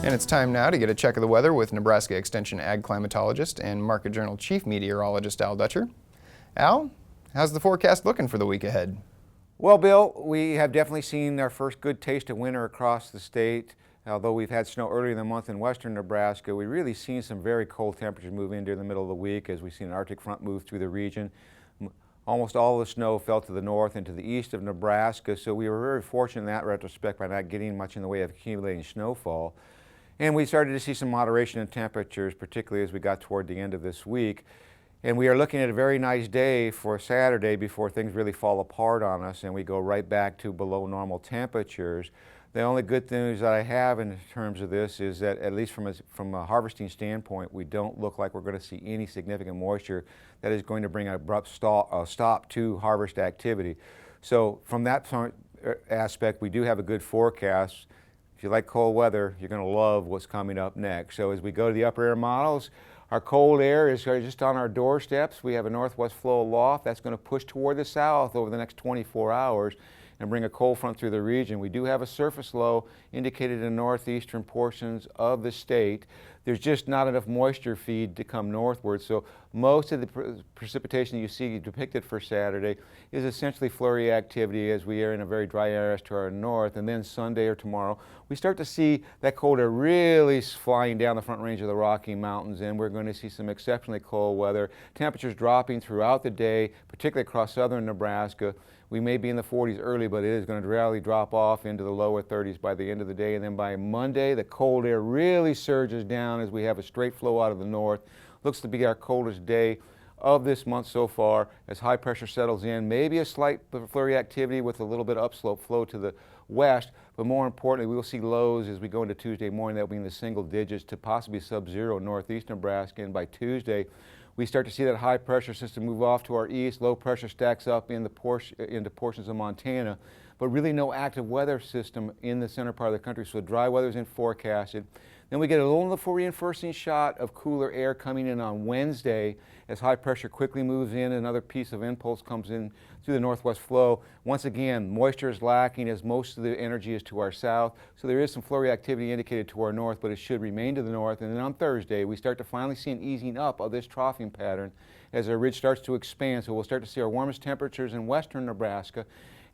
And it's time now to get a check of the weather with Nebraska Extension Ag Climatologist and Market Journal Chief Meteorologist Al Dutcher. Al, how's the forecast looking for the week ahead? Well, Bill, we have definitely seen our first good taste of winter across the state. Although we've had snow earlier in the month in western Nebraska, we've really seen some very cold temperatures move in during the middle of the week as we've seen an Arctic front move through the region. Almost all of the snow fell to the north and to the east of Nebraska, so we were very fortunate in that retrospect by not getting much in the way of accumulating snowfall. And we started to see some moderation in temperatures, particularly as we got toward the end of this week. And we are looking at a very nice day for Saturday before things really fall apart on us and we go right back to below normal temperatures. The only good news that I have in terms of this is that, at least from a harvesting standpoint, we don't look like we're going to see any significant moisture that is going to bring an abrupt stop to harvest activity. So from that aspect, we do have a good forecast. If you like cold weather, you're going to love what's coming up next. So as we go to the upper air models, our cold air is just on our doorsteps. We have a northwest flow aloft that's going to push toward the south over the next 24 hours and bring a cold front through the region. We do have a surface low indicated in the northeastern portions of the state. There's just not enough moisture feed to come northward, so most of the precipitation you see depicted for Saturday is essentially flurry activity as we are in a very dry area to our north, and then Sunday or tomorrow we start to see that cold air really flying down the front range of the Rocky Mountains, and we're going to see some exceptionally cold weather. Temperatures dropping throughout the day, particularly across southern Nebraska. We may be in the 40s early, but it is going to gradually drop off into the lower 30s by the end of the day. And then by Monday, the cold air really surges down as we have a straight flow out of the north. Looks to be our coldest day of this month so far as high pressure settles in. Maybe a slight flurry activity with a little bit of upslope flow to the west, but more importantly, we will see lows as we go into Tuesday morning that will be in the single digits to possibly sub-zero northeast Nebraska. And by Tuesday, we start to see that high pressure system move off to our east. Low pressure stacks up into portions of Montana, but really no active weather system in the center part of the country, so dry weather is in forecasted. Then we get a little reinforcing shot of cooler air coming in on Wednesday as high pressure quickly moves in. Another piece of impulse comes in through the northwest flow. Once again, moisture is lacking as most of the energy is to our south, so there is some flurry activity indicated to our north, but it should remain to the north. And then on Thursday, we start to finally see an easing up of this troughing pattern as our ridge starts to expand. So we'll start to see our warmest temperatures in western Nebraska.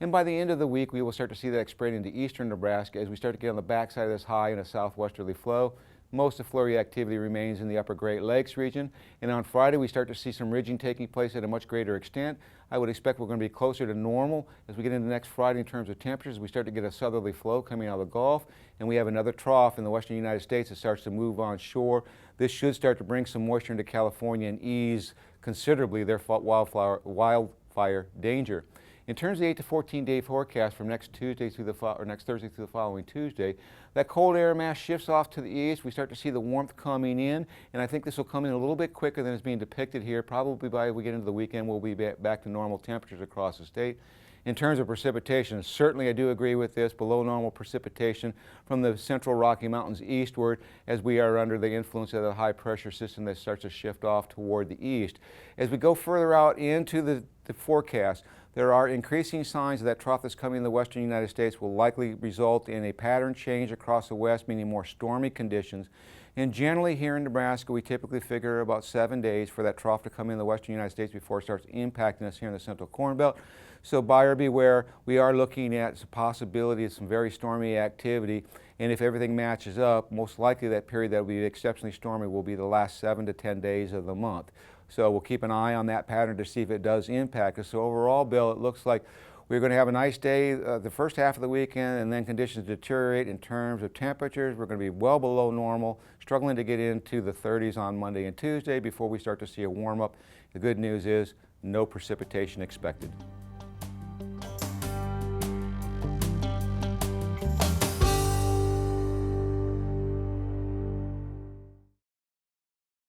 And by the end of the week, we will start to see that spread into eastern Nebraska as we start to get on the backside of this high in a southwesterly flow. Most of flurry activity remains in the upper Great Lakes region. And on Friday, we start to see some ridging taking place at a much greater extent. I would expect we're going to be closer to normal as we get into next Friday in terms of temperatures. We start to get a southerly flow coming out of the Gulf, and we have another trough in the western United States that starts to move on shore. This should start to bring some moisture into California and ease considerably their wildfire danger. In terms of the 8 to 14 day forecast from next Thursday through the following Tuesday, that cold air mass shifts off to the east. We start to see the warmth coming in, and I think this will come in a little bit quicker than is being depicted here. Probably by we get into the weekend, we'll be back to normal temperatures across the state. In terms of precipitation, certainly I do agree with this, below normal precipitation from the central Rocky Mountains eastward as we are under the influence of the high pressure system that starts to shift off toward the east. As we go further out into the forecast, there are increasing signs that trough that's coming in the western United States will likely result in a pattern change across the west, meaning more stormy conditions. And generally here in Nebraska, we typically figure about 7 days for that trough to come in the western United States before it starts impacting us here in the central Corn Belt. So buyer beware, we are looking at the possibility of some very stormy activity. And if everything matches up, most likely that period that will be exceptionally stormy will be the last 7 to 10 days of the month. So we'll keep an eye on that pattern to see if it does impact us. So overall, Bill, it looks like we're going to have a nice day the first half of the weekend, and then conditions deteriorate in terms of temperatures. We're going to be well below normal, struggling to get into the 30s on Monday and Tuesday before we start to see a warm up. The good news is no precipitation expected.